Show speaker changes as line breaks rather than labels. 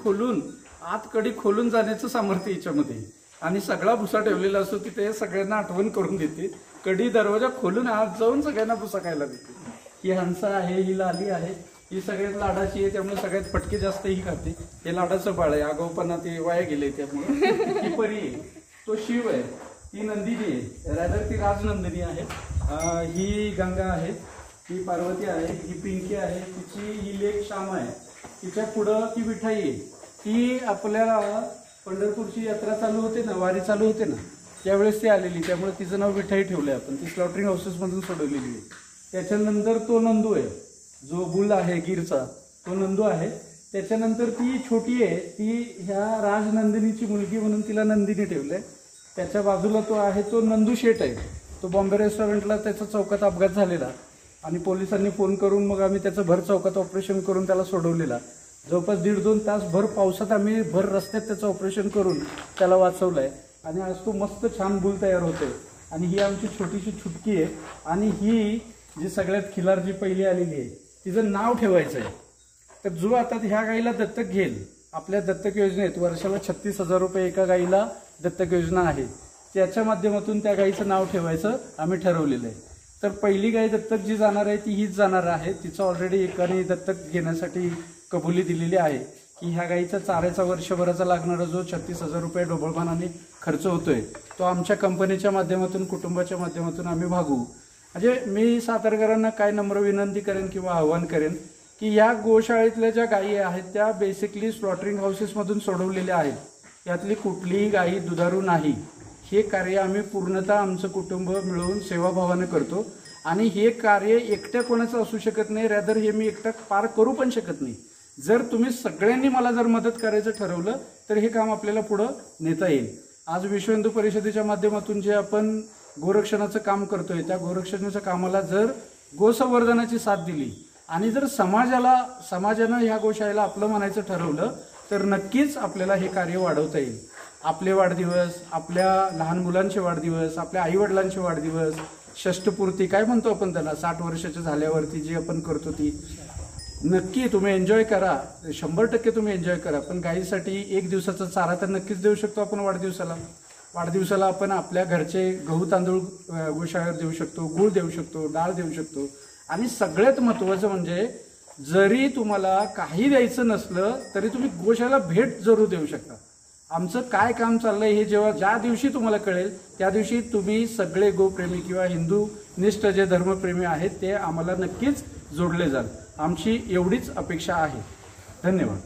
खोलून आत कडी खोलून जाण्याचं सामर्थ्य याच्यामध्ये आणि सगळा भुसा ठेवलेला असतो तिथे सगळ्यांना आठवण करून देते. कडी दरवाजा खोलून आत जाऊन सगळ्यांना भुसा खायला देते. ही हंसा आहे, ही लाली आहे, ही सगळ्यात लाडाची आहे त्यामुळे सगळ्यात फटके जास्त ही खाते. हे लाडाचं बाळ आहे, आगाऊपणा ते वाया गेले त्यामुळे. ही परी आहे, तो शिव आहे, ही नंदिनी आहे, रादर ती राजनंदिनी आहे. ही गंगा आहे, ही पार्वती आहे, ही पिंकी आहे, तिची ही लेक श्याम आहे. तिच्या पुढं ती विठाई आहे. ती आपल्या पंढरपूरची यात्रा चालू होते ना, वारी चालू होते ना, त्यावेळेस ती आलेली, त्यामुळे तिचं नाव विठाई ठेवलंय आपण. ती स्लॉटरिंग हाऊसेसमधून सोडवलेली आहे. त्याच्यानंतर तो नंदू आहे, जो बुल आहे गिरचा, तो नंदू आहे. त्याच्यानंतर ती छोटी आहे, ती ह्या राजनंदिनीची मुलगी म्हणून तिला नंदिनी ठेवलंय. त्याच्या बाजूला तो आहे, तो नंदू शेठ आहे. तो बॉम्बे रेस्टॉरंटला त्याचा चौकात अपघात झालेला आणि पोलिसांनी फोन करून मग आम्ही त्याचं भर चौकात ऑपरेशन करून त्याला सोडवलेला. जवळपास 1.5-2 तास भर पावसात आम्ही भर रस्त्यात त्याचं ऑपरेशन करून त्याला वाचवलंय आणि आज तो मस्त छान बुल तयार होतोय. आणि ही आमची छोटीशी छुटकी आहे. आणि ही जी सगळ्यात खिलार जी पहिली आलेली आहे तिचं नाव ठेवायचं आहे. तर जो आता ह्या गाईला दत्तक घेईल, आपल्या दत्तक योजनेत वर्षाला 36,000 रुपये एका गाईला दत्तक योजना आहे, त्याच्या माध्यमातून त्या गाईचं नाव ठेवायचं आम्ही ठरवलेलं आहे. तर पहिली गाय दत्तक जी जाणार आहे ती हीच जाणार आहे. तिचं ऑलरेडी एकाने दत्तक घेण्यासाठी कबुली दिलेली आहे की ह्या गाईचा चाऱ्याचा वर्षभराचा लागणारा जो 36,000 रुपये ढोबळमानाने खर्च होतोय तो आमच्या कंपनीच्या माध्यमातून, कुटुंबाच्या माध्यमातून आम्ही भागवू. म्हणजे मी सातारकरांना काय नम्र विनंती करेन किंवा आव्हान करेन की या गोशाळेतल्या ज्या गायी आहेत त्या बेसिकली स्लॉटरिंग हाऊसेसमधून सोडवलेल्या आहेत. यातली कुठलीही गायी दुधारू नाही. हे कार्य आम्ही पूर्णतः आमचं कुटुंब मिळवून सेवाभावानं करतो आणि हे कार्य एकट्या कोणाचं असू शकत नाही. रॅदर हे मी एकटा पार करू पण शकत नाही. जर तुम्ही सगळ्यांनी मला जर मदत करायचं ठरवलं तर हे काम आपल्याला पुढं नेता येईल. आज विश्व हिंदू परिषदेच्या माध्यमातून जे आपण गोरक्षणाचं काम करतोय त्या गोरक्षणाच्या कामाला जर गोसंवर्धनाची साथ दिली आणि जर समाजानं ह्या गोशाळेला आपलं म्हणायचं ठरवलं तर नक्कीच आपल्याला हे कार्य वाढवता येईल. आपले वाढदिवस, आपल्या लहान मुलांचे वाढदिवस, आपल्या आईवडिलांचे वाढदिवस, षष्ठपूर्ती काय म्हणतो आपण त्याला, 60 वर्षाच्या झाल्यावरती जी आपण करतो ती नक्की तुम्ही एन्जॉय करा. 100% तुम्ही एन्जॉय करा. पण गाईसाठी 1 दिवसाचा चारा तर नक्कीच देऊ शकतो आपण. वाढदिवसाला आपण आपल्या घरचे गहू तांदूळ गोशाळेवर देऊ शकतो, गूळ देऊ शकतो, डाळ देऊ शकतो. आणि सगळ्यात महत्त्वाचं म्हणजे जरी तुम्हाला काही द्यायचं नसलं तरी तुम्ही गोशाळेला भेट जरूर देऊ शकता. आमचं काय काम चाललंय हे ज्या दिवशी तुम्हाला कळेल त्या दिवशी तुम्ही सगळे गोप्रेमी किंवा हिंदू निष्ठ जे धर्मप्रेमी आहेत ते आम्हाला नक्कीच जोडले जाल. आमची एवढीच अपेक्षा आहे. धन्यवाद.